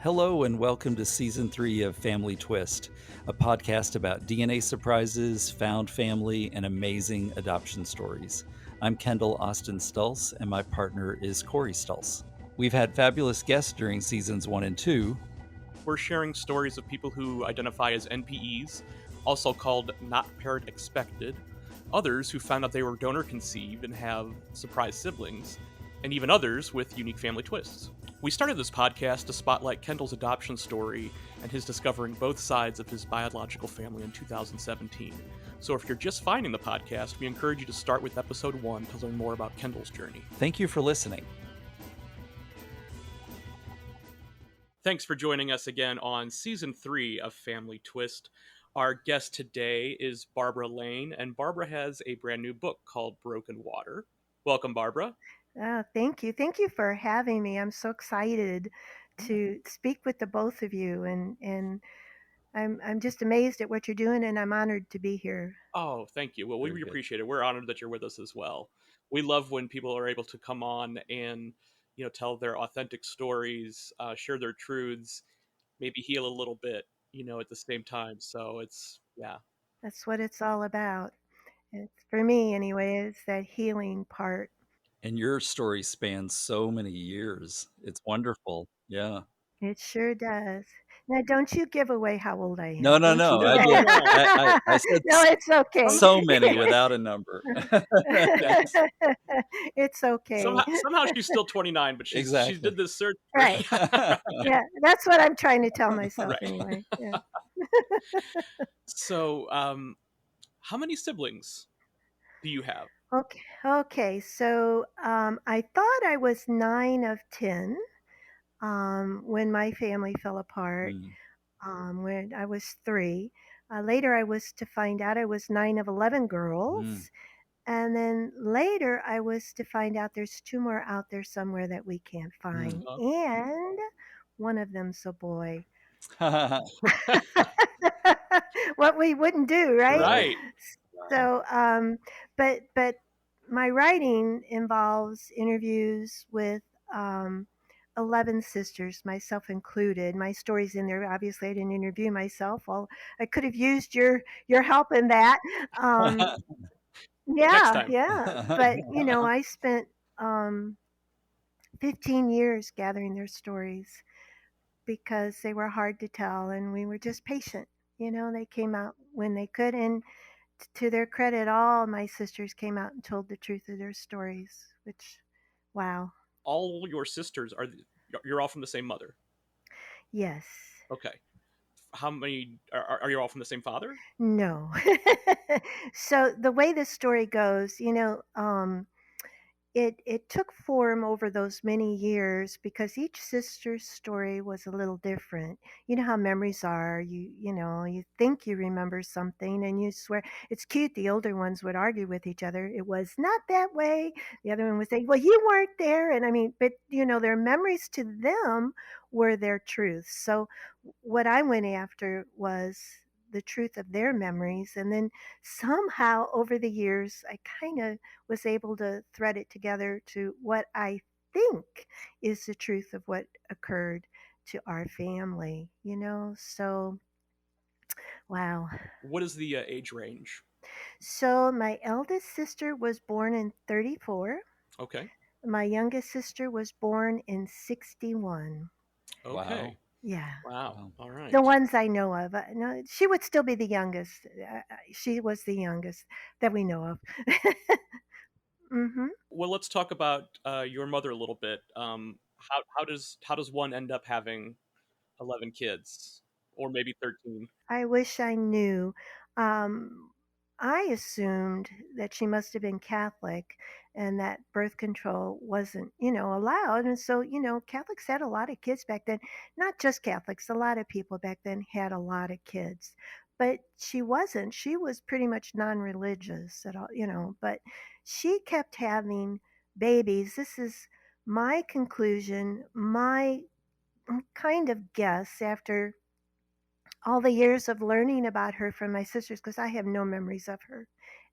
Hello and welcome to Season 3 of Family Twist, a podcast about DNA surprises, found family, and amazing adoption stories. I'm Kendall Stulce, and my partner is Corey Stulce. We've had fabulous guests during Seasons 1 and 2. We're sharing stories of people who identify as NPEs, also called not parent expected, others who found out they were donor conceived and have surprise siblings, and even others with unique family twists. We started this podcast to spotlight Kendall's adoption story and his discovering both sides of his biological family in 2017. So if you're just finding the podcast, we encourage you to start with episode 1 to learn more about Kendall's journey. Thank you for listening. Thanks for joining us again on Season 3 of Family Twist. Our guest today is Barbara Lane, and Barbara has a brand new book called Broken Water. Welcome, Barbara. Thank you. Thank you for having me. I'm so excited to speak with the both of you, and I'm just amazed at what you're doing, and I'm honored to be here. Oh, thank you. Well, we Very good. appreciate it. We're honored that you're with us as well. We love when people are able to come on and tell their authentic stories, share their truths, maybe heal a little bit, at the same time. So yeah. That's what it's all about. It's, for me, anyway, it's that healing part. And your story spans so many years. It's wonderful. Yeah. It sure does. Now, don't you give away how old I am. No. Don't you do I that. did. I said No, it's okay. so many without a number. It's okay. Somehow she's still 29, but she did this search. Right. Yeah, that's what I'm trying to tell myself Right. anyway. Yeah. So, how many siblings do you have? Okay. So I thought I was 9 of 10 when my family fell apart. When I was 3. Later, I was to find out I was 9 of 11 girls. And then later, I was to find out there's 2 more out there somewhere that we can't find. And one of them's a boy. What we wouldn't do, right? Right. So, but my writing involves interviews with 11 sisters, myself included. My story's in there. Obviously, I didn't interview myself. Well, I could have used your help in that. Next time. Yeah. But I spent 15 years gathering their stories because they were hard to tell, and we were just patient. They came out when they could, and to their credit, all my sisters came out and told the truth of their stories, which, wow. All your sisters you're all from the same mother? Yes. Okay. How many are you all from the same father? No. So the way this story goes, it took form over those many years because each sister's story was a little different. You know how memories are. You think you remember something and you swear. It's cute. The older ones would argue with each other. It was not that way. The other one would say, well, you weren't there. And but their memories to them were their truths. So what I went after was the truth of their memories. And then somehow over the years, I kind of was able to thread it together to what I think is the truth of what occurred to our family, So, wow. What is the age range? So, my eldest sister was born in 1934. Okay. My youngest sister was born in 1961. Okay. Wow. Yeah. Wow. All right. The ones I know of. No, she would still be the youngest. She was the youngest that we know of. Mm-hmm. Well, let's talk about your mother a little bit. How does one end up having 11 kids, or maybe 13? I wish I knew. I assumed that she must have been Catholic and that birth control wasn't, allowed. And so, Catholics had a lot of kids back then. Not just Catholics, a lot of people back then had a lot of kids. But she wasn't. She was pretty much non-religious at all, but she kept having babies. This is my conclusion, my kind of guess after all the years of learning about her from my sisters, because I have no memories of her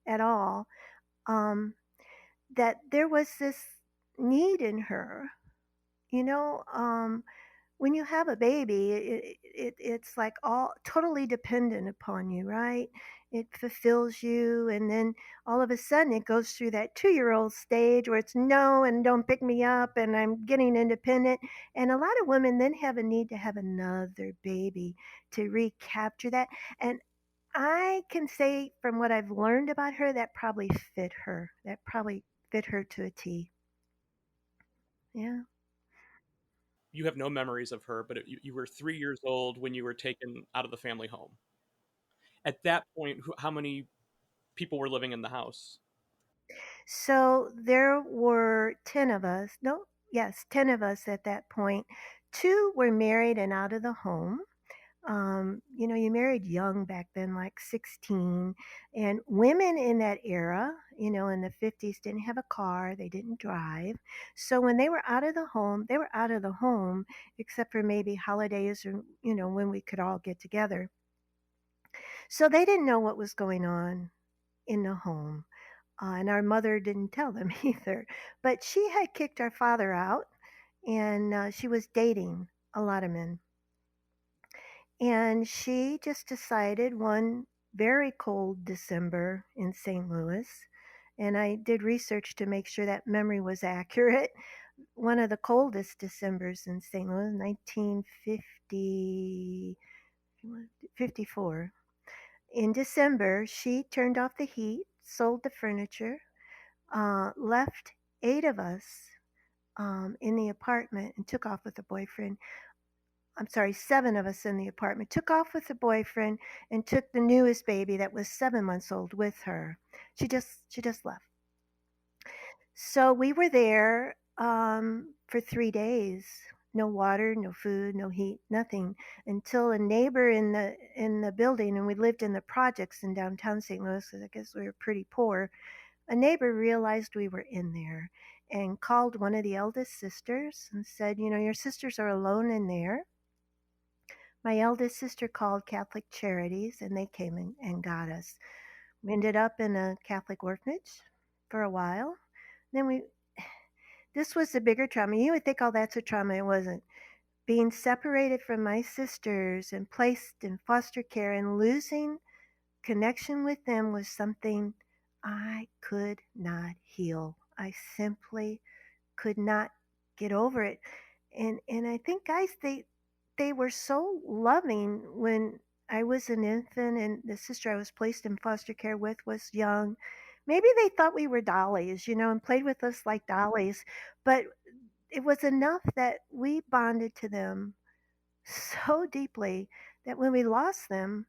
at all, that there was this need in her, when you have a baby, it's like all totally dependent upon you, right? It fulfills you, and then all of a sudden it goes through that 2-year-old stage where it's no, and don't pick me up, and I'm getting independent. And a lot of women then have a need to have another baby to recapture that. And I can say from what I've learned about her, that probably fit her. That probably fit her to a T. Yeah. You have no memories of her, but you were 3 years old when you were taken out of the family home. At that point, how many people were living in the house? So there were 10 of us. No, yes, 10 of us at that point. Two were married and out of the home. You married young back then, like 16. And women in that era, in the 50s, didn't have a car, they didn't drive. So when they were out of the home, they were out of the home, except for maybe holidays or, when we could all get together. So they didn't know what was going on in the home. And our mother didn't tell them either. But she had kicked our father out, and she was dating a lot of men. And she just decided one very cold December in St. Louis, and I did research to make sure that memory was accurate. One of the coldest Decembers in St. Louis, 1950, 54. In December, she turned off the heat, sold the furniture, left 8 of us in the apartment, and took off with a boyfriend. I'm sorry, 7 of us in the apartment, took off with the boyfriend and took the newest baby that was 7 months old with her. She just left. So we were there for 3 days. No water, no food, no heat, nothing, until a neighbor in the building, and we lived in the projects in downtown St. Louis because I guess we were pretty poor. A neighbor realized we were in there and called one of the eldest sisters and said, your sisters are alone in there. My eldest sister called Catholic Charities, and they came and got us. We ended up in a Catholic orphanage for a while. Then this was the bigger trauma. You would think, oh, that's a trauma. It wasn't. Being separated from my sisters and placed in foster care and losing connection with them was something I could not heal. I simply could not get over it. And I think, guys, they were so loving when I was an infant, and the sister I was placed in foster care with was young. Maybe they thought we were dollies, and played with us like dollies, but it was enough that we bonded to them so deeply that when we lost them,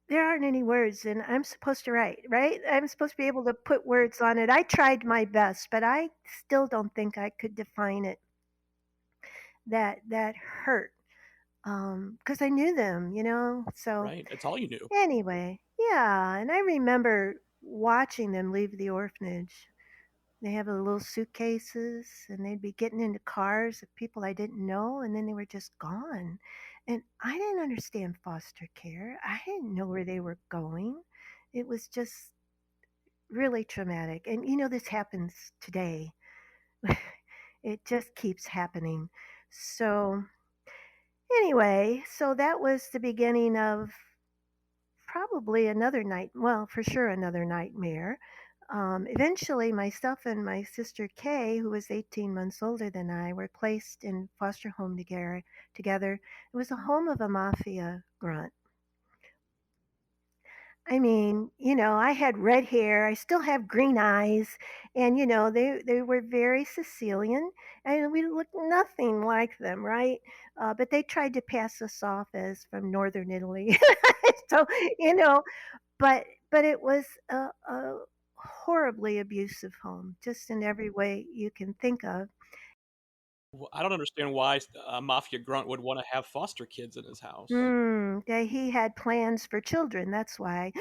there aren't any words, and I'm supposed to write, right? I'm supposed to be able to put words on it. I tried my best, but I still don't think I could define it. That hurt, because I knew them, So Right, it's all you knew. anyway, yeah, and I remember watching them leave the orphanage. They have the little suitcases, and they'd be getting into cars of people I didn't know, and then they were just gone. And I didn't understand foster care. I didn't know where they were going. It was just really traumatic. And this happens today. It just keeps happening. So, anyway, so that was the beginning of probably another night, well, for sure another nightmare. Eventually, myself and my sister Kay, who was 18 months older than I, were placed in foster home together. It was a home of a mafia grunt. I mean, I had red hair. I still have green eyes, and they were very Sicilian, and we looked nothing like them, right? But they tried to pass us off as from northern Italy. So, you know, but it was a horribly abusive home, just in every way you can think of. I don't understand why a mafia grunt would want to have foster kids in his house. Yeah, he had plans for children. That's why.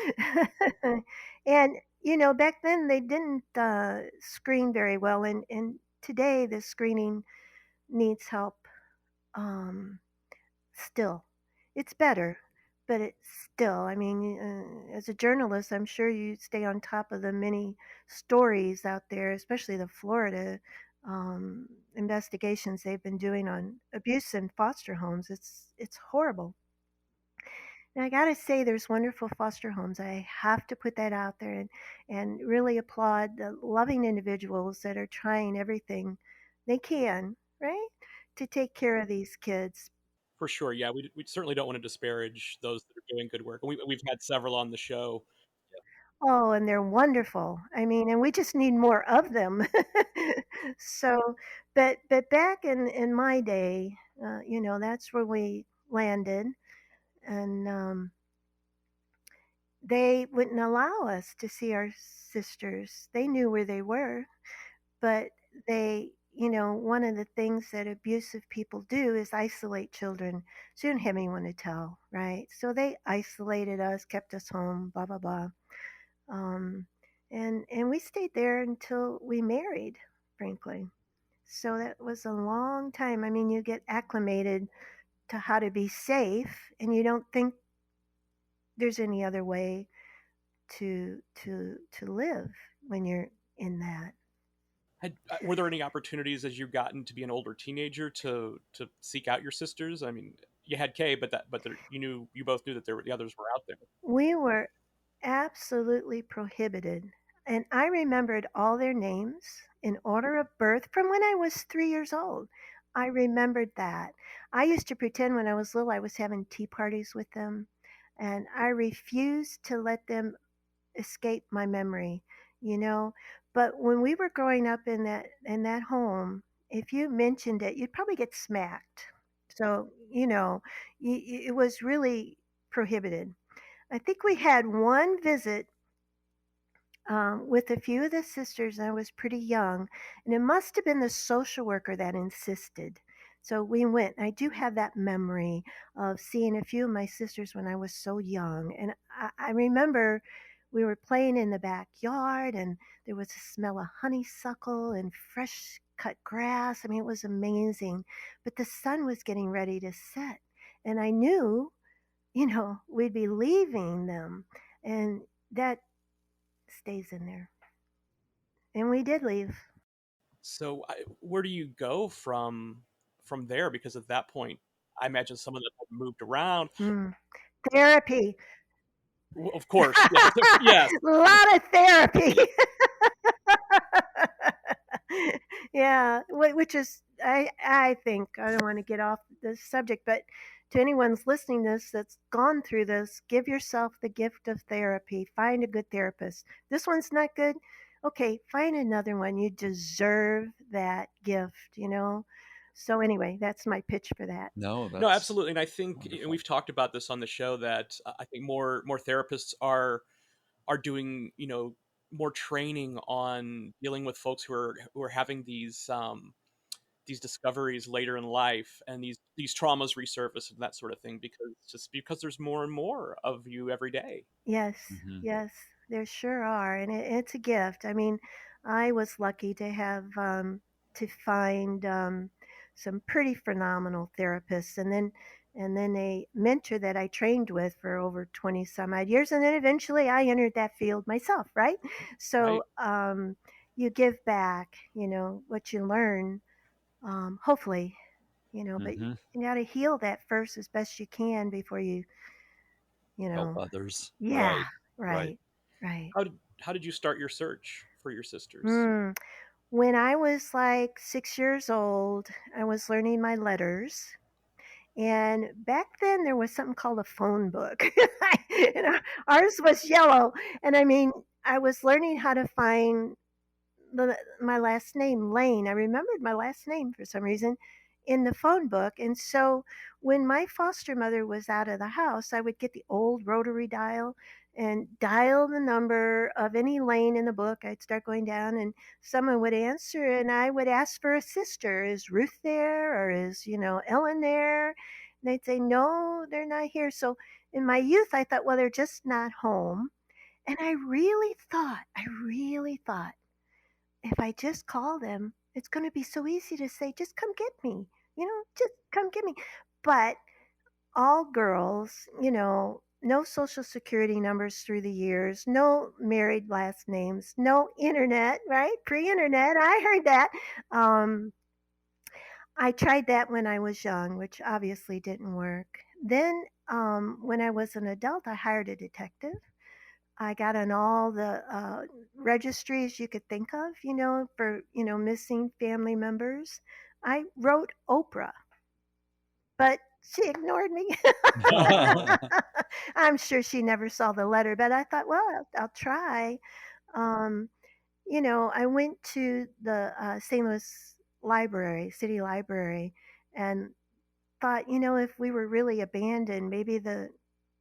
And back then they didn't screen very well, and today the screening needs help. Um, Still, it's better, but it's still. I mean, as a journalist, I'm sure you stay on top of the many stories out there, especially the Florida um, investigations they've been doing on abuse in foster homes. It's horrible. And I gotta say, there's wonderful foster homes. I have to put that out there and really applaud the loving individuals that are trying everything they can, right, to take care of these kids. For sure, yeah, we certainly don't want to disparage those that are doing good work. We've had several on the show. Oh, and they're wonderful. I mean, and we just need more of them. So, but back in my day, that's where we landed, and they wouldn't allow us to see our sisters. They knew where they were, but one of the things that abusive people do is isolate children. So you don't have anyone to tell, right? So they isolated us, kept us home, blah blah blah. Um, and we stayed there until we married, frankly. So that was a long time. I mean, you get acclimated to how to be safe, and you don't think there's any other way to live when you're in that. Were there any opportunities as you gotten to be an older teenager to seek out your sisters? I mean, you had Kay, you both knew that the others were out there, We were absolutely prohibited. And I remembered all their names in order of birth from when I was 3 years old. I remembered that. I used to pretend when I was little I was having tea parties with them, and I refused to let them escape my memory, you know. But when we were growing up in that home, if you mentioned it, you'd probably get smacked. So, it was really prohibited. I think we had one visit with a few of the sisters. I was pretty young, and it must have been the social worker that insisted. So we went. I do have that memory of seeing a few of my sisters when I was so young. And I remember we were playing in the backyard, and there was a smell of honeysuckle and fresh cut grass. I mean, it was amazing. But the sun was getting ready to set. And I knew, we'd be leaving them. And that stays in there. And we did leave. so where do you go from there? Because at that point, I imagine some of them had moved around. Mm. Therapy. Of course, yes, yes. A lot of therapy. Yeah, which is, I think, I don't want to get off the subject, but to anyone's listening to this that's gone through this, give yourself the gift of therapy. Find a good therapist. This one's not good. Okay, find another one. You deserve that gift. So anyway, that's my pitch for that. No, No, that's absolutely, and I think, and wonderful. we've talked about this on the show, that I think more therapists are doing, more training on dealing with folks who are having these discoveries later in life, and these traumas resurface and that sort of thing, because there's more and more of you every day. Yes, Hmm. yes, there sure are, and it's a gift. I mean, I was lucky to find some pretty phenomenal therapists, and then a mentor that I trained with for over 20 some odd years, and then eventually I entered that field myself, right? So Right. you give back, what you learn, hopefully, but Hmm. you got to heal that first as best you can before you Help know, others. yeah, Right. Right. right, right. How did you start your search for your sisters? Mm. When I was like 6 years old, I was learning my letters. And back then, there was something called a phone book. And ours was yellow. And I mean, I was learning how to find my last name, Lane. I remembered my last name for some reason in the phone book. And so when my foster mother was out of the house, I would get the old rotary dial and dial the number of any lane in the book. I'd start going down, and someone would answer, and I would ask for a sister. Is Ruth there, or is, Ellen there? And they'd say, no, they're not here. So in my youth, I thought, well, they're just not home. And I really thought, if I just call them, it's going to be so easy to say, just come get me, just come get me. But all girls, no social security numbers through the years, no married last names, no internet, right? Pre-internet, I heard that. Um, I tried that when I was young, which obviously didn't work. Then, when I was an adult, I hired a detective. I got on all the registries you could think of, for, missing family members. I wrote Oprah, but she ignored me. I'm sure she never saw the letter, but I thought, well, I'll try. Um, I went to the St. Louis library, city library, and thought, if we were really abandoned, maybe there'd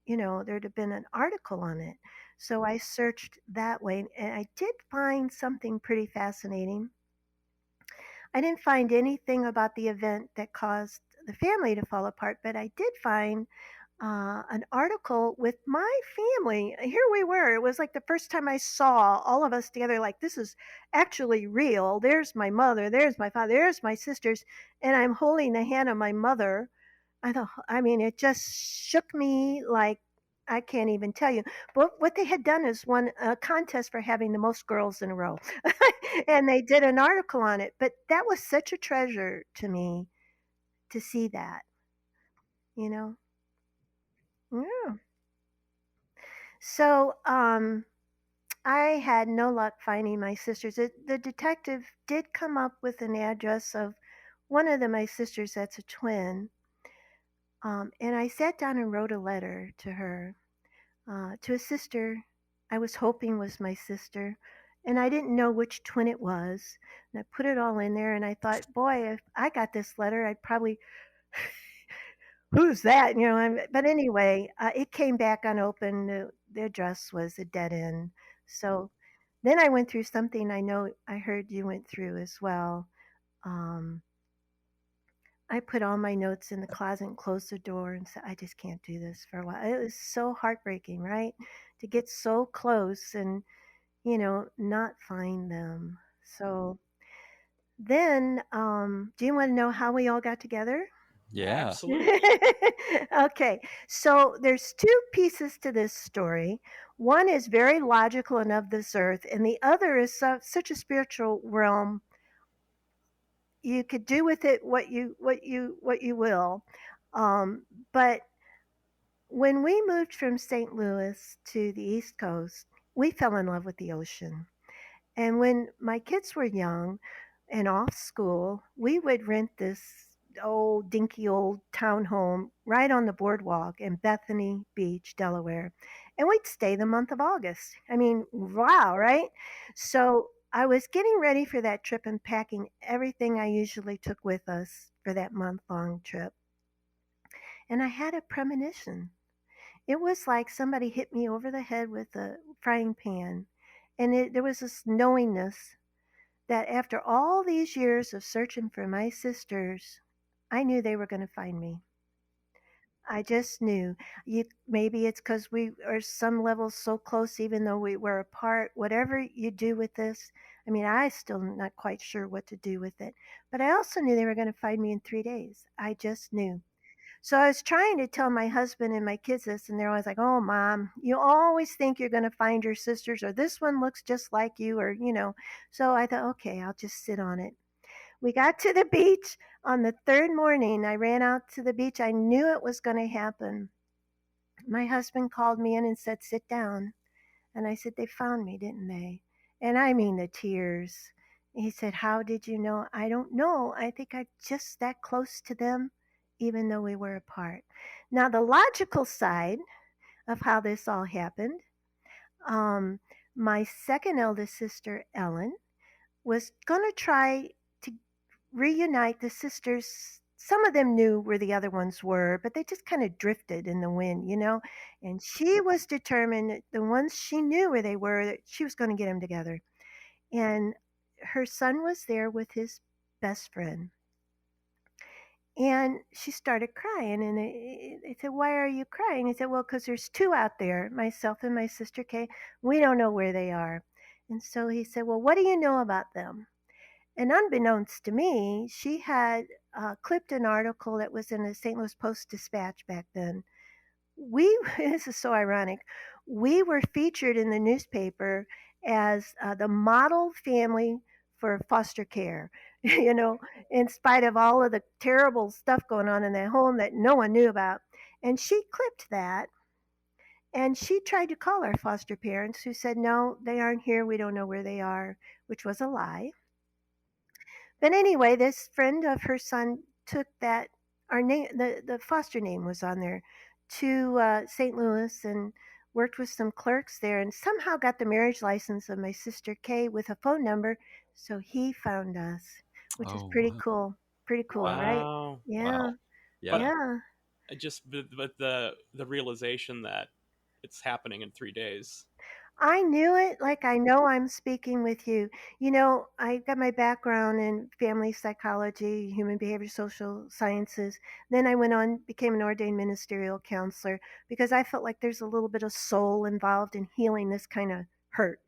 have been an article on it. So I searched that way, and I did find something pretty fascinating. I didn't find anything about the event that caused the family to fall apart, but I did find an article with my family. Here we were. It was like the first time I saw all of us together, like, this is actually real. There's my mother, there's my father, there's my sisters, and I'm holding the hand of my mother. I mean, it just shook me like I can't even tell you. But what they had done is won a contest for having the most girls in a row. And they did an article on it. But that was such a treasure to me to see that, you know? Yeah. So, I had no luck finding my sisters. The detective did come up with an address of one of my sisters that's a twin. And I sat down and wrote a letter to her, to a sister I was hoping was my sister. And I didn't know which twin it was. And I put it all in there, and I thought, boy, if I got this letter, I'd probably, who's that? But anyway, it came back unopened. The address was a dead end. So then I went through something I know I heard you went through as well. Um, I put all my notes in the closet and closed the door and said, I just can't do this for a while. It was so heartbreaking, right? To get so close and, not find them. So then, do you want to know how we all got together? Yeah. Absolutely. Okay, so there's two pieces to this story. One is very logical and of this earth, and the other is such a spiritual realm. You could do with it what you will. But when we moved from St. Louis to the East Coast, we fell in love with the ocean. And when my kids were young and off school, we would rent this old, dinky old townhome right on the boardwalk in Bethany Beach, Delaware. And we'd stay the month of August. I mean, wow, right? So I was getting ready for that trip and packing everything I usually took with us for that month long trip. And I had a premonition. It was like somebody hit me over the head with a frying pan. And there was this knowingness that after all these years of searching for my sisters, I knew they were going to find me. I just knew. Maybe it's because we are some levels so close, even though we were apart. Whatever you do with this, I mean, I still not quite sure what to do with it. But I also knew they were going to find me in 3 days. I just knew. So I was trying to tell my husband and my kids this, and they're always like, "Oh, mom, you always think you're going to find your sisters, or this one looks just like you, or." So I thought, okay, I'll just sit on it. We got to the beach on the third morning. I ran out to the beach. I knew it was going to happen. My husband called me in and said, "Sit down." And I said, "They found me, didn't they?" And I mean the tears. He said, "How did you know?" "I don't know. I think I'm just that close to them, even though we were apart." Now, the logical side of how this all happened, um, my second eldest sister, Ellen, was going to try to reunite the sisters. Some of them knew where the other ones were, but they just kind of drifted in the wind. And she was determined that the ones she knew where they were, that she was going to get them together. And her son was there with his best friend. And she started crying, and they said, "Why are you crying?" He said, "Well, because there's two out there, myself and my sister Kay. We don't know where they are." And so he said, "Well, what do you know about them?" And unbeknownst to me, she had clipped an article that was in the St. Louis Post Dispatch back then we this is so ironic. We were featured in the newspaper as the model family for foster care. You know, in spite of all of the terrible stuff going on in that home that no one knew about. And she clipped that and she tried to call our foster parents who said, no, they aren't here. We don't know where they are, which was a lie. But anyway, this friend of her son took that our name, the foster name was on there, to St. Louis and worked with some clerks there, and somehow got the marriage license of my sister Kay with a phone number, so he found us, which is Oh, pretty wow. cool. Pretty cool, right? Wow. Yeah, Wow. But Yeah. yeah. but the realization that it's happening in 3 days. I knew it, like I know I'm speaking with you. You know, I got my background in family psychology, human behavior, social sciences. Then I went on, became an ordained ministerial counselor because I felt like there's a little bit of soul involved in healing this kind of hurt.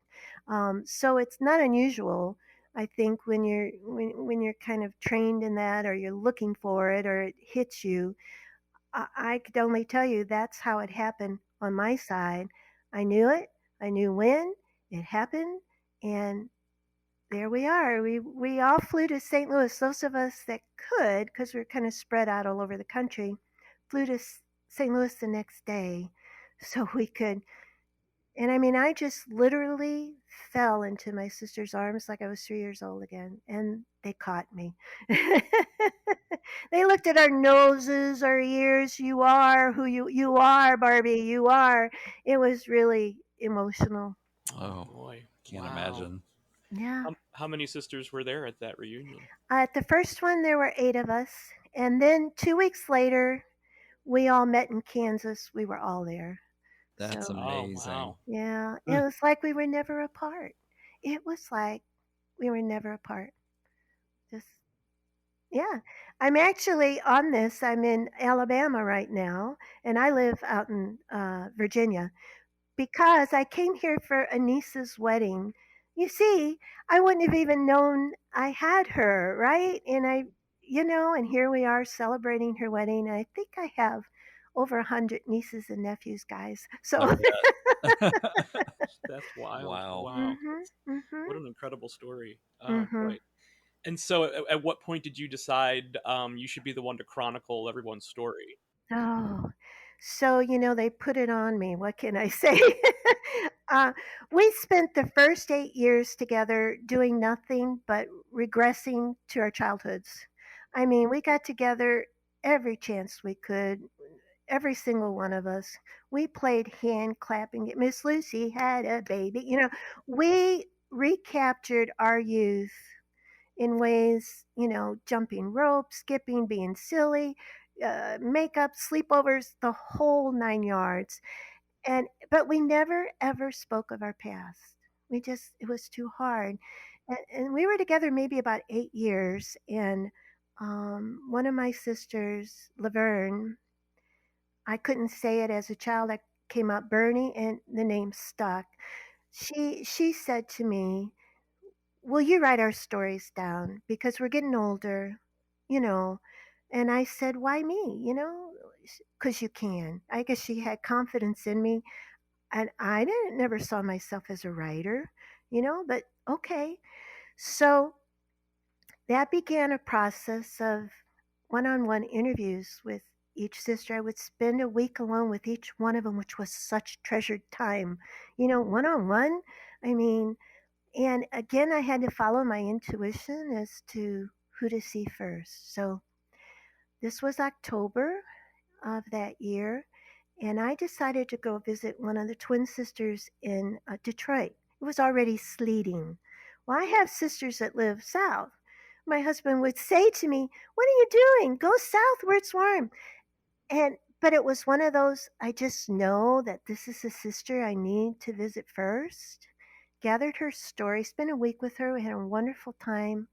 So it's not unusual, I think, when you're kind of trained in that, or you're looking for it, or it hits you. I could only tell you that's how it happened on my side. I knew it. I knew when it happened, and there we are. We all flew to St. Louis. Those of us that could, because we are kind of spread out all over the country, flew to St. Louis the next day, so we could. And I mean, I just literally fell into my sister's arms like I was 3 years old again, and they caught me. They looked at our noses, our ears. You are who you are, Barbie. You are. It was really emotional. Oh Oh, boy. can't Wow. imagine. Yeah. How many sisters were there at that reunion? At the first one, there were 8 of us, and then 2 weeks later, we all met in Kansas. We were all there. That's So Oh amazing. wow. yeah, it was like we were never apart. It was like we were never apart. Just yeah. I'm actually on this. I'm in Alabama right now, and I live out in Virginia because I came here for a niece's wedding. You see, I wouldn't have even known I had her, right? And and here we are celebrating her wedding. I think I have over 100 nieces and nephews, guys. I So, bet. That's wild. Wow. Wow. mhm, What mhm, an incredible story. Oh boy. mhm. And so at what point did you decide you should be the one to chronicle everyone's story? Oh, so they put it on me. What can I say? uh, we spent the first 8 years together doing nothing but regressing to our childhoods. I mean, we got together every chance we could, every single one of us. We played hand clapping. Miss Lucy had a baby. We recaptured our youth in ways, jumping rope, skipping, being silly, makeup, sleepovers, the whole 9 yards. But we never ever spoke of our past. It was too hard. And we were together maybe about 8 years. And one of my sisters, Laverne, I couldn't say it as a child. I came out Bernie, and the name stuck. She said to me, will you write our stories down? Because we're getting older, you know. And I said, why me? Because you can. I guess she had confidence in me. And I didn't never saw myself as a writer, but okay. So that began a process of one on one interviews with each sister. I would spend a week alone with each one of them, which was such treasured time, one on one. I mean, and again, I had to follow my intuition as to who to see first. So this was October of that year, and I decided to go visit one of the twin sisters in Detroit. It was already sleeting. Well, I have sisters that live south. My husband would say to me, what are you doing? Go south where it's warm. But it was one of those, I just know that this is a sister I need to visit first. Gathered her story, spent a week with her. We had a wonderful time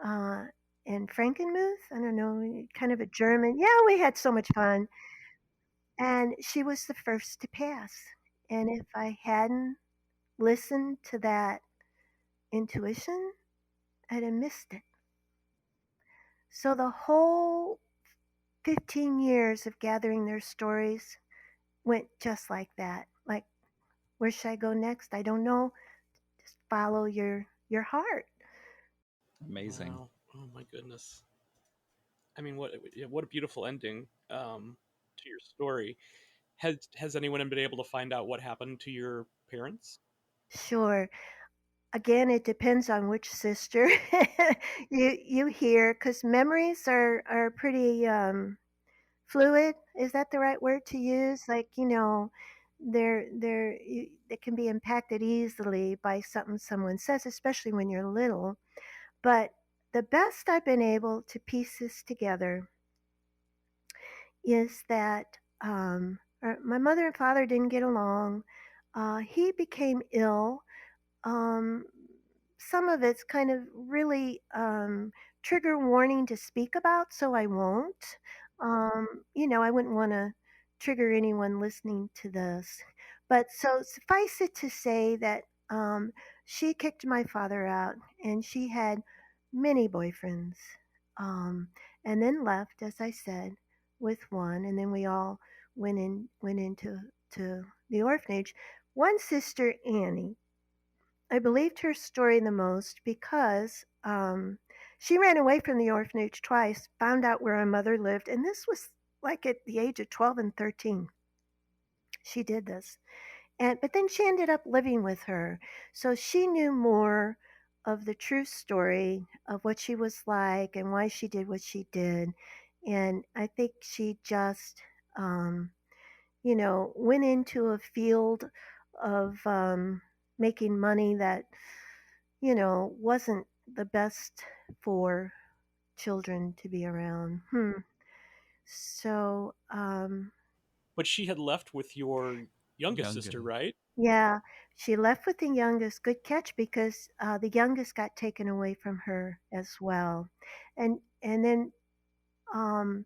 uh, in Frankenmuth. I don't know, kind of a German. Yeah, we had so much fun. And she was the first to pass. And if I hadn't listened to that intuition, I'd have missed it. So the whole 15 years of gathering their stories, went just like that. Like, where should I go next? I don't know. Just follow your heart. Amazing. Wow. Oh my goodness. I mean, what a beautiful ending to your story. Has anyone been able to find out what happened to your parents? Sure. Again, it depends on which sister you hear, because memories are pretty fluid. Is that the right word to use? Like, they can be impacted easily by something someone says, especially when you're little. But the best I've been able to piece this together is that my mother and father didn't get along. He became ill. um, some of it's kind of really trigger warning to speak about, so I won't. I wouldn't want to trigger anyone listening to this. But so suffice it to say that she kicked my father out, and she had many boyfriends, um, and then left, as I said, with one, and then we all went into the orphanage. One sister, Annie, I believed her story the most because she ran away from the orphanage twice, found out where her mother lived, and this was like at the age of 12 and 13. She did this. But then she ended up living with her. So she knew more of the true story of what she was like and why she did what she did. And I think she just, went into a field of making money that wasn't the best for children to be around. So, But she had left with your youngest Younger. sister, right? yeah, she left with the youngest. Good catch, because the youngest got taken away from her as well. And then um,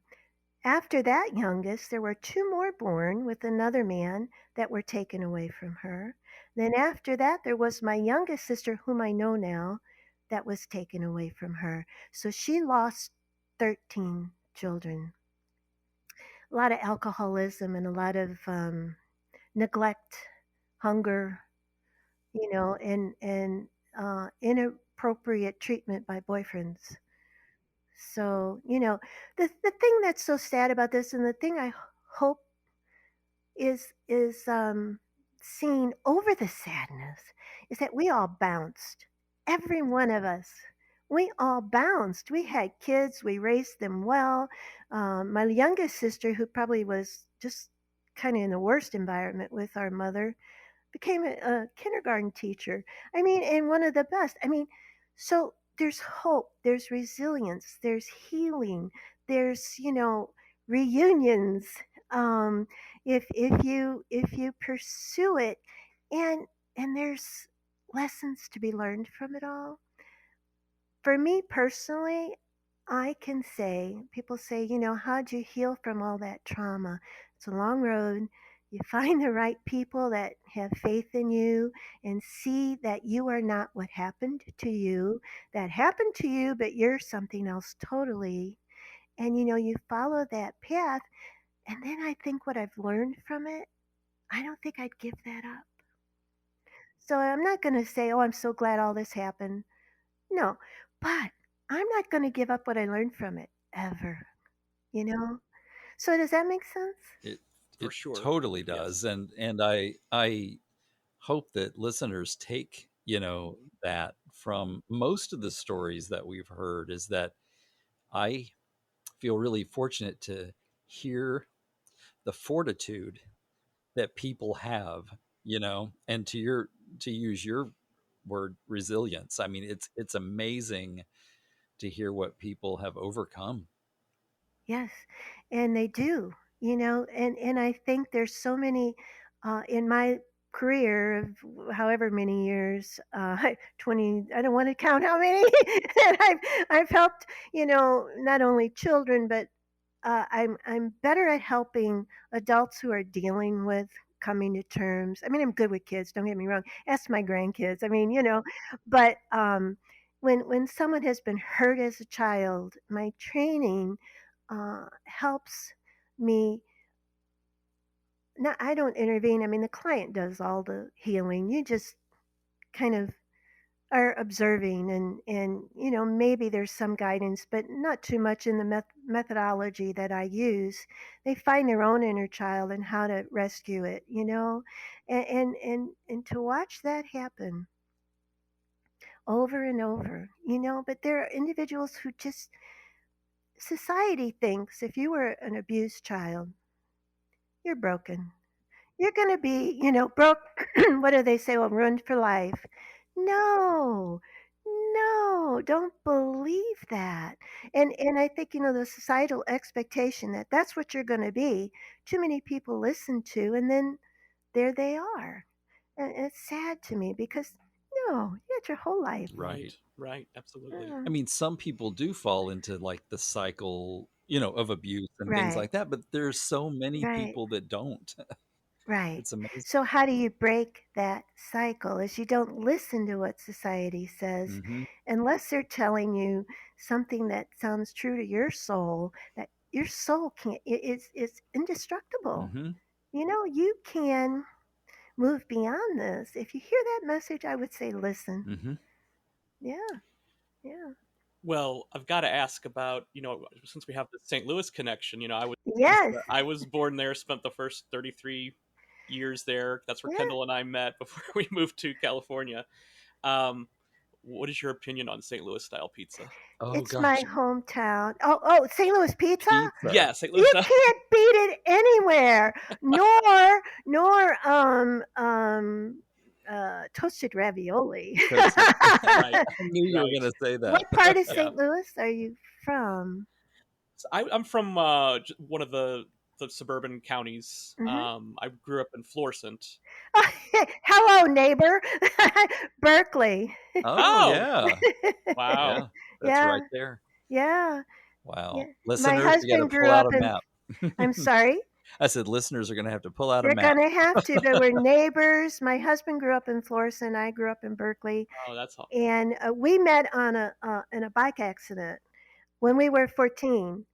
after that youngest, there were two more born with another man that were taken away from her. Then after that, there was my youngest sister, whom I know now, that was taken away from her. So she lost 13 children. A lot of alcoholism and a lot of neglect, hunger, and inappropriate treatment by boyfriends. So, the thing that's so sad about this, and the thing I hope is seeing over the sadness, is that we all bounced. Every one of us. We all bounced. We had kids. We raised them well. My youngest sister, who probably was just kind of in the worst environment with our mother, became a kindergarten teacher. I mean, and one of the best. I mean, so there's hope, there's resilience, there's healing, there's reunions. Um, if you pursue it, and there's lessons to be learned from it all. For me personally, I can say, people say, how'd you heal from all that trauma? It's a long road. You find the right people that have faith in you and see that you are not what happened to you, that happened to you, but you're something else totally. And you follow that path. And then I think what I've learned from it, I don't think I'd give that up. So I'm not going to say, oh, I'm so glad all this happened. No, but I'm not going to give up what I learned from it ever, you know? So does that make sense? It For it sure. totally Yes. does, and I hope that listeners take that from most of the stories that we've heard, is that I feel really fortunate to hear the fortitude that people have, and to use your word, resilience. I mean, it's amazing to hear what people have overcome. Yes, and they do, and I think there's so many in my career of however many years, 20, I don't want to count how many, and I've helped, not only children, but I'm better at helping adults who are dealing with coming to terms. I mean, I'm good with kids. Don't get me wrong. Ask my grandkids. I mean, but when someone has been hurt as a child, my training helps me no, I don't intervene. I mean, the client does all the healing. You just kind of are observing, and maybe there's some guidance, but not too much in the methodology that I use. They find their own inner child and how to rescue it, and to watch that happen over and over. But there are individuals who just, society thinks if you were an abused child, you're broken. You're going to be, broke. What do they say? Well, ruined for life. No, no, don't believe that. And I think, the societal expectation that that's what you're going to be, too many people listen to, and then there they are. And it's sad to me because, no, you had your whole life. Right. Right. Absolutely. Yeah, I mean, some people do fall into like the cycle, of abuse and things right, like that, but there's so many right. people that don't. Right. It's amazing. So, how do you break that cycle? Is you don't listen to what society says Hmm. unless they're telling you something that sounds true to your soul, that your soul can't, it's indestructible. Hmm. You can move beyond this. If you hear that message, I would say listen. Hmm. Yeah, yeah. Well, I've got to ask about, since we have the St. Louis connection, Yes, I was born there, spent the first 33 years there. That's where yeah. Kendall and I met before we moved to California. Um, what is your opinion on St. Louis style pizza? Oh It's my gosh, hometown. Oh, St. Louis pizza? pizza. Yeah, St. Louis You style. can't beat it anywhere. Nor toasted ravioli. Toasted. Right, I knew you were right. going to say What that. part of Yeah. St. Louis are you from? So I'm from one of the suburban counties. Hmm. I grew up in Florissant. Hello, neighbor. Berkeley. Oh Oh, yeah, wow. yeah, that's Yeah, right there. yeah, yeah. Wow, My listeners, you got to husband pull grew out up a in. map. I'm sorry. I said listeners are going to have to pull out a They're map. gonna have to, but we're neighbors. My husband grew up in Florissant. I grew up in Berkeley, Oh, that's all. and we met on a in a bike accident when we were 14,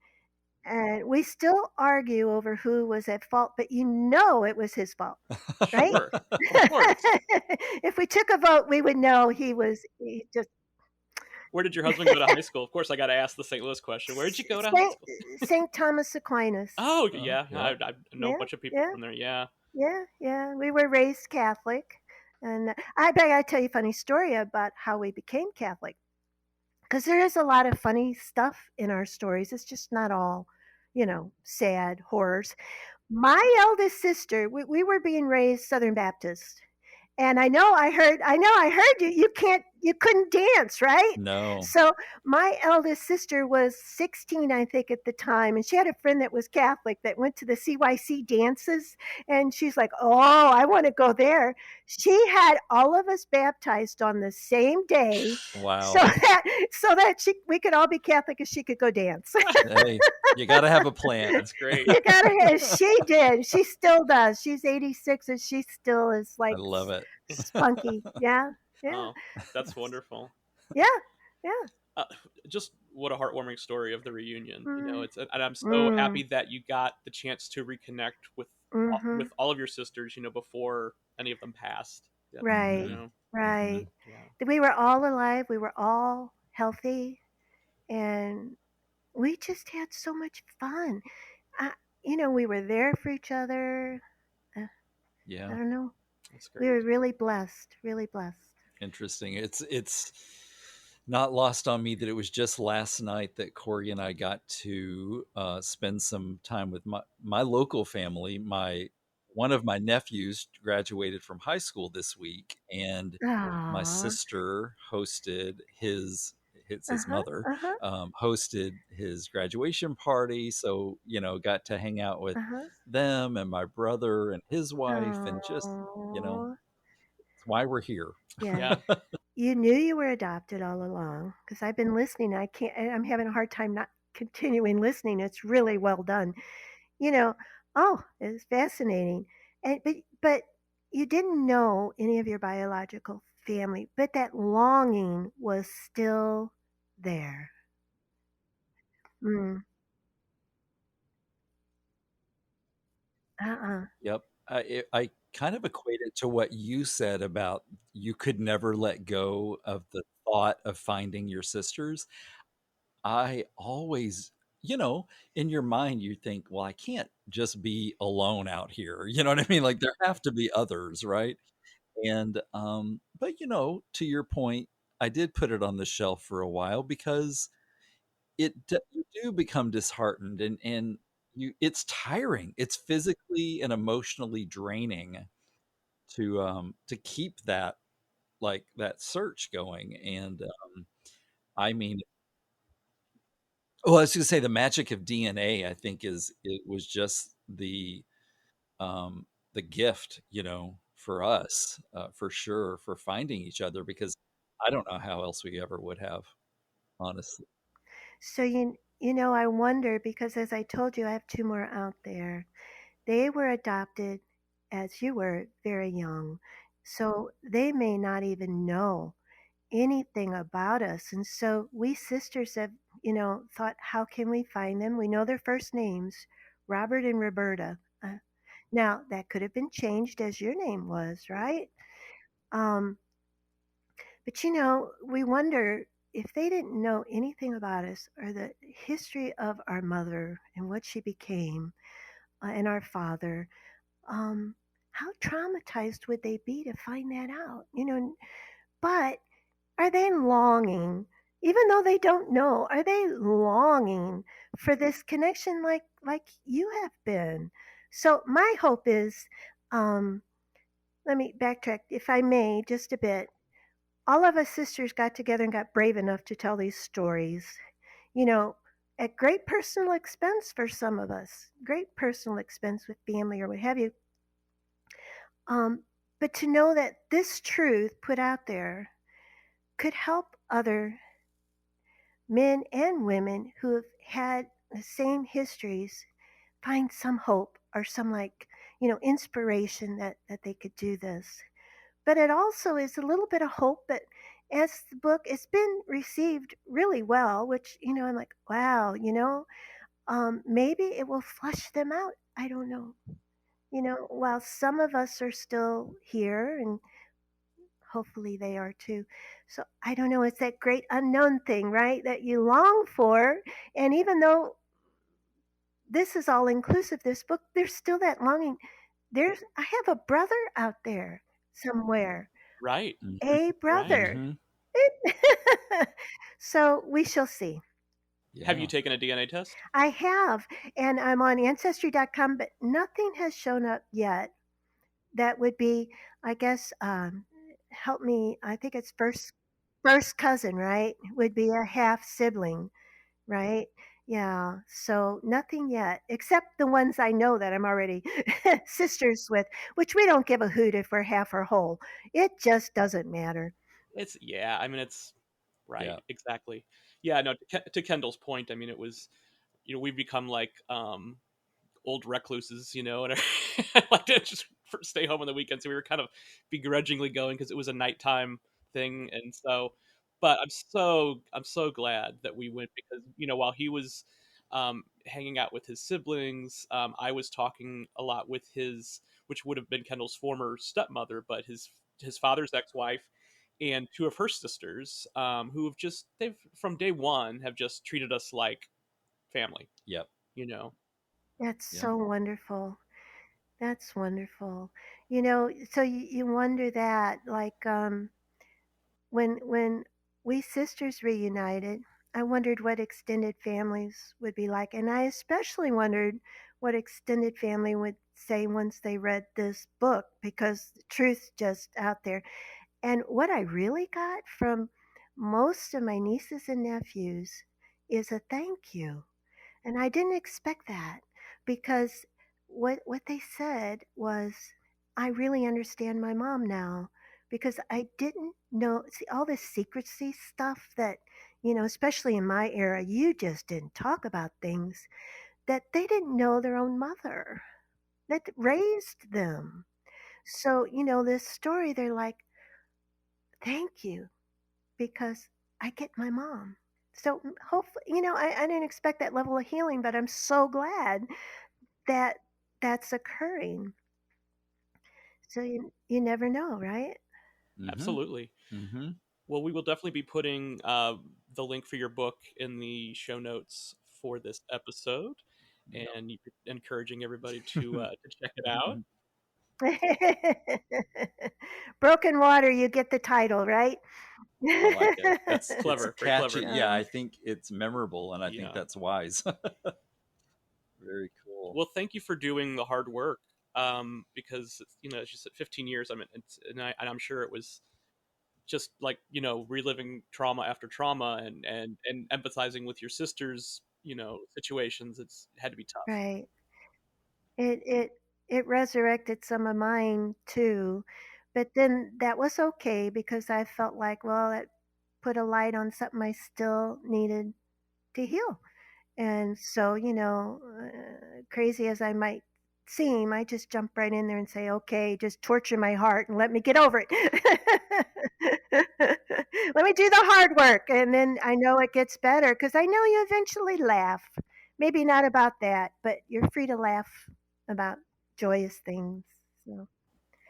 and we still argue over who was at fault, but it was his fault, right? Sure, of course. If we took a vote, we would know he just Where did your husband go to high school? Of course, I got to ask the St. Louis question. Where did you go to high Saint school? Saint Thomas Aquinas. Oh, Oh, yeah. yep. I know a Yeah, bunch of people yeah, from there. Yeah. yeah, yeah. We were raised Catholic, and I bet I tell you a funny story about how we became Catholic, because there is a lot of funny stuff in our stories. It's just not all, sad horrors. My eldest sister, we were being raised Southern Baptist. And I know I heard you couldn't dance, right? No. So my eldest sister was 16, I think, at the time, and she had a friend that was Catholic that went to the CYC dances, and she's like, "Oh, I want to go there." She had all of us baptized on the same day, so Wow. that we could all be Catholic and she could go dance. Hey, you got to have a plan. That's great. You gotta have. She did. She still does. She's 86 and she still is I like love it. spunky. Yeah, yeah, Oh, that's wonderful. yeah, yeah. Uh, just what a heartwarming story of the reunion. Mm, And I'm so mm, happy that you got the chance to reconnect mm-hmm. with all of your sisters, before any of them passed. Yeah, Right, Hmm. Hmm. right. yeah. We were all alive. We were all healthy, and we just had so much fun. I, we were there for each other. Uh, I Yeah. don't know. That's We great. were really blessed. Really blessed. Interesting. It's not lost on me that it was just last night that Corey and I got to spend some time with my local family. My one of my nephews graduated from high school this week, and my Ah. sister hosted Uh his huh. mother Uh huh. hosted his graduation party. So got to hang out with Uh huh. them and my brother and his wife, and just Oh. it's why we're here. Yeah. Yeah. You knew you were adopted all along because I've been listening. I'm having a hard time not continuing listening. It's really well done. You know, oh, it's fascinating. But you didn't know any of your biological family, but that longing was still there. Mm. Uh-uh. Yep. I kind of equate it to what you said about you could never let go of the thought of finding your sisters. I always, in your mind, you think, well, I can't just be alone out here. You know what I mean? Like there have to be others, right? And, but to your point, I did put it on the shelf for a while because you do become disheartened and it's tiring. It's physically and emotionally draining to keep that like that search going. And I mean, well, I was going to say the magic of DNA. I think it was just the gift, for us, for sure, for finding each other because I don't know how else we ever would have, honestly. So I wonder because as I told you, I have two more out there. They were adopted as you were very young, so they may not even know anything about us. And so we sisters have, thought, how can we find them? We know their first names, Robert and Roberta. Now that could have been changed as your name was, right? Um, but we wonder if they didn't know anything about us or the history of our mother and what she became and our father, um, how traumatized would they be to find that out? But are they longing, even though they don't know, are they longing for this connection like you have been? So my hope is, um, let me backtrack, if I may, just a bit. All of us sisters got together and got brave enough to tell these stories, you know, at great personal expense for some of us, great personal expense with family or what have you. Um, but to know that this truth put out there could help other men and women who have had the same histories find some hope or some inspiration that they could do this. But it also is a little bit of hope that as the book it's been received really well, which I'm like, wow, maybe it will flush them out. I don't know. While some of us are still here and hopefully they are too. So I don't know, it's that great unknown thing, right? That you long for. And even though this is all inclusive, this book, there's still that longing. I have a brother out there somewhere, Right. Mhm, a Right. brother. mhm, So we shall see. Have you yeah, taken a DNA test? I have, and I'm on ancestry.com, but nothing has shown up yet that would be, I guess, help me. I think it's first cousin, right? Would be a half sibling, right? Yeah. So nothing yet, except the ones I know that I'm already sisters with, which we don't give a hoot if we're half or whole. It just doesn't matter. It's yeah. I mean, it's yeah, right. Exactly. Yeah. No. To Kendall's point, I mean, it was we've become like old recluses, and like to just stay home on the weekends. So we were kind of begrudgingly going because it was a nighttime thing, and so. But I'm so glad that we went because while he was hanging out with his siblings, I was talking a lot with which would have been Kendall's former stepmother, but his father's ex-wife and two of her sisters, who have just they've from day one have just treated us like family. yep, You know, That's yep, so wonderful. That's wonderful. So you wonder that, like, when we sisters reunited, I wondered what extended families would be like, and I especially wondered what extended family would say once they read this book because the truth's just out there. And what I really got from most of my nieces and nephews is a thank you. And I didn't expect that because what they said was, I really understand my mom now because I didn't know, see, all this secrecy stuff that, especially in my era, you just didn't talk about things that they didn't know their own mother that raised them. So, this story, they're like, thank you because I get my mom. So hopefully, I didn't expect that level of healing, but I'm so glad that that's occurring. So you never know, right? Mm-hmm. Absolutely. Mm-hmm. Well, we will definitely be putting the link for your book in the show notes for this episode, Yep. and encouraging everybody to check it out. Broken Water, you get the title, right? I like it. It's Clever, very clever. catchy. Yeah, I Oh, think it's memorable, and I think Yeah. that's wise. Very cool. Well, thank you for doing the hard work. Because as you said, 15 years. I mean, and I'm sure it was just like reliving trauma after trauma and empathizing with your sister's situations. It's had to be tough. right. It resurrected some of mine too, but then that was okay because I felt like, well, it put a light on something I still needed to heal. And so, crazy as I might seem, I just jump right in there and say, okay, just torture my heart and let me get over it. Let me do the hard work. And then I know it gets better because I know you eventually laugh. Maybe not about that, but you're free to laugh about joyous things. So,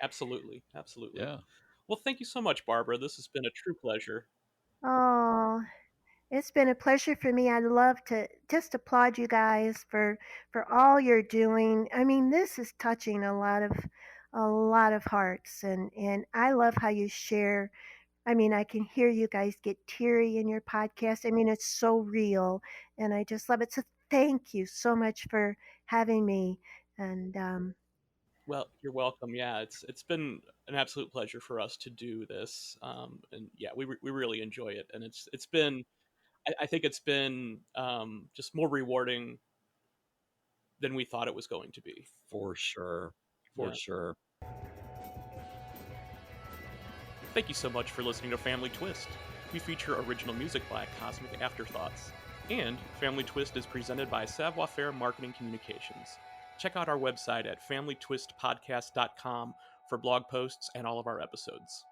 Absolutely, absolutely. Yeah. Well, thank you so much, Barbara. This has been a true pleasure. oh, it's been a pleasure for me. I'd love to just applaud you guys for all you're doing. I mean, this is touching a lot of hearts, and I love how you share. I mean, I can hear you guys get teary in your podcast. I mean, it's so real, and I just love it. So thank you so much for having me. And Well, you're welcome. Yeah, it's been an absolute pleasure for us to do this, and yeah, we really enjoy it, and it's been I think it's been just more rewarding than we thought it was going to be. For sure. For Yeah. sure. Thank you so much for listening to Family Twist. We feature original music by Cosmic Afterthoughts, and Family Twist is presented by Savoir Faire Marketing Communications. Check out our website at familytwistpodcast.com for blog posts and all of our episodes.